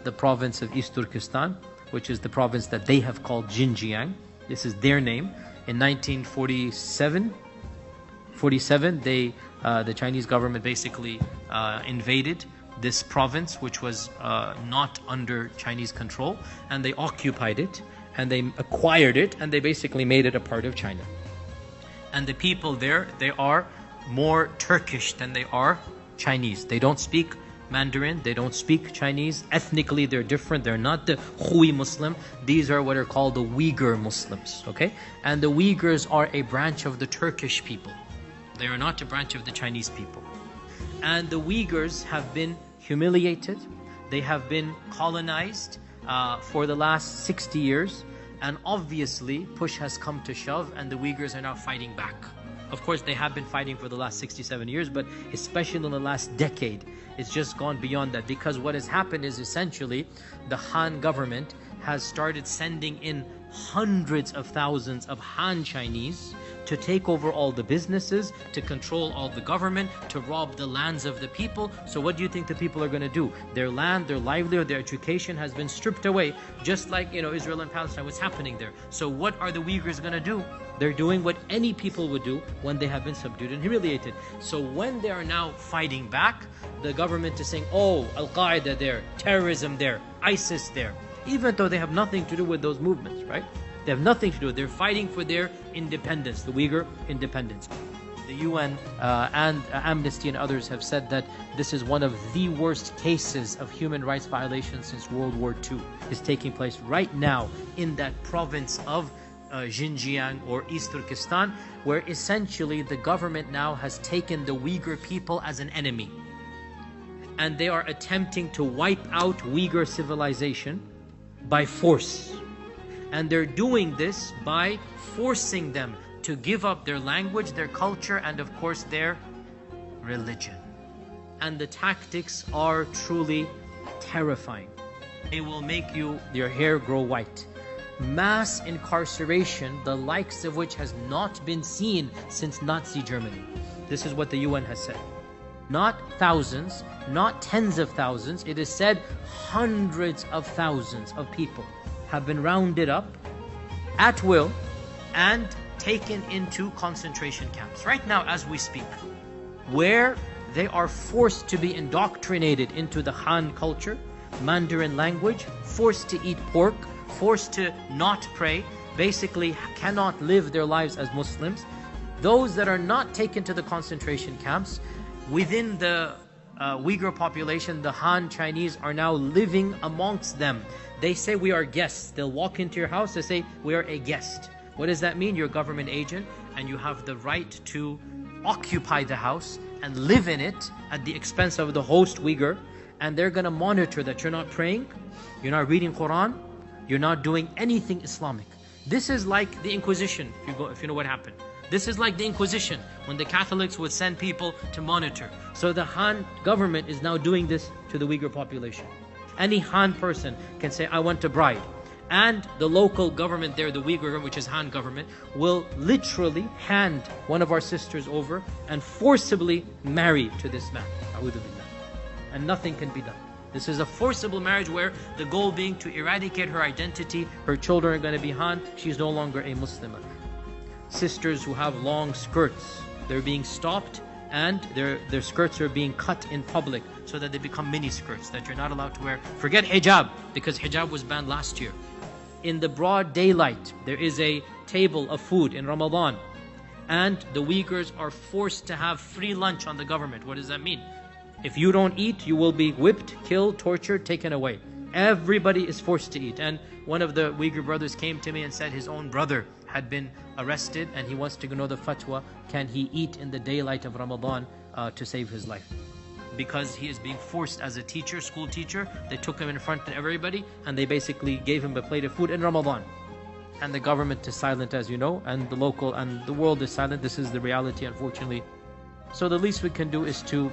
the province of East Turkestan, which is the province that they have called Xinjiang. This is their name. In 1947, the Chinese government basically invaded this province, which was not under Chinese control, and they occupied it, and they acquired it, and they basically made it a part of China. And the people there, they are more Turkish than they are Chinese. They don't speak Mandarin, they don't speak Chinese. Ethnically, they're different. They're not the Hui Muslim. These are what are called the Uyghur Muslims, okay? And the Uyghurs are a branch of the Turkish people. They are not a branch of the Chinese people. And the Uyghurs have been humiliated. They have been colonized for the last 60 years. And obviously, push has come to shove, and the Uyghurs are now fighting back. Of course, they have been fighting for the last 67 years, but especially in the last decade, it's just gone beyond that. Because what has happened is essentially the Han government has started sending in hundreds of thousands of Han Chinese to take over all the businesses, to control all the government, to rob the lands of the people. So what do you think the people are going to do? Their land, their livelihood, their education has been stripped away, just like, Israel and Palestine, what's happening there. So what are the Uyghurs going to do? They're doing what any people would do when they have been subdued and humiliated. So when they are now fighting back, the government is saying, oh, Al-Qaeda there, terrorism there, ISIS there, even though they have nothing to do with those movements, right? They have nothing to do with it. They're fighting for their independence, the Uyghur independence. The UN and Amnesty and others have said that this is one of the worst cases of human rights violations since World War II is taking place right now in that province of Xinjiang or East Turkestan, where essentially the government now has taken the Uyghur people as an enemy. And they are attempting to wipe out Uyghur civilization by force. And they're doing this by forcing them to give up their language, their culture, and of course their religion. And the tactics are truly terrifying. They will make your hair grow white. Mass incarceration, the likes of which has not been seen since Nazi Germany. This is what the UN has said. Not thousands, not tens of thousands. It is said hundreds of thousands of people have been rounded up at will and taken into concentration camps right now as we speak, where they are forced to be indoctrinated into the Han culture, Mandarin language, forced to eat pork, forced to not pray, basically cannot live their lives as Muslims. Those that are not taken to the concentration camps, within the Uyghur population, the Han Chinese are now living amongst them. They say we are guests. They'll walk into your house, they say we are a guest. What does that mean? You're a government agent and you have the right to occupy the house and live in it at the expense of the host Uyghur. And they're going to monitor that you're not praying, you're not reading Quran, you're not doing anything Islamic. This is like the Inquisition, if you know what happened. This is like the Inquisition, when the Catholics would send people to monitor. So the Han government is now doing this to the Uyghur population. Any Han person can say, I want a bride. And the local government there, the Uyghur, which is Han government, will literally hand one of our sisters over and forcibly marry to this man. A'udhu billah. And nothing can be done. This is a forcible marriage where the goal being to eradicate her identity. Her children are going to be Han. She's no longer a Muslim. Sisters who have long skirts, they're being stopped and their skirts are being cut in public so that they become mini skirts that you're not allowed to wear. Forget hijab, because hijab was banned last year. In the broad daylight, there is a table of food in Ramadan, and the Uyghurs are forced to have free lunch on the government. What does that mean? If you don't eat, you will be whipped, killed, tortured, taken away. Everybody is forced to eat. And one of the Uyghur brothers came to me and said his own brother had been arrested and he wants to know the fatwa, can he eat in the daylight of Ramadan to save his life? Because he is being forced as a teacher, school teacher. They took him in front of everybody and they basically gave him a plate of food in Ramadan. And the government is silent, as you know, and the local and the world is silent. This is the reality, unfortunately. So the least we can do is to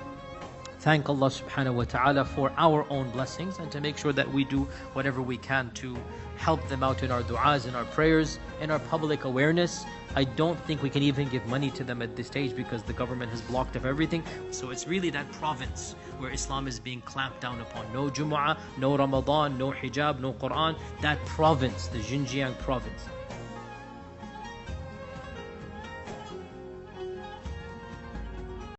thank Allah subhanahu wa ta'ala for our own blessings, and to make sure that we do whatever we can to help them out in our du'as, in our prayers, in our public awareness. I don't think we can even give money to them at this stage because the government has blocked off everything. So it's really that province where Islam is being clamped down upon. No Jumu'ah, no Ramadan, no hijab, no Quran. That province, the Xinjiang province.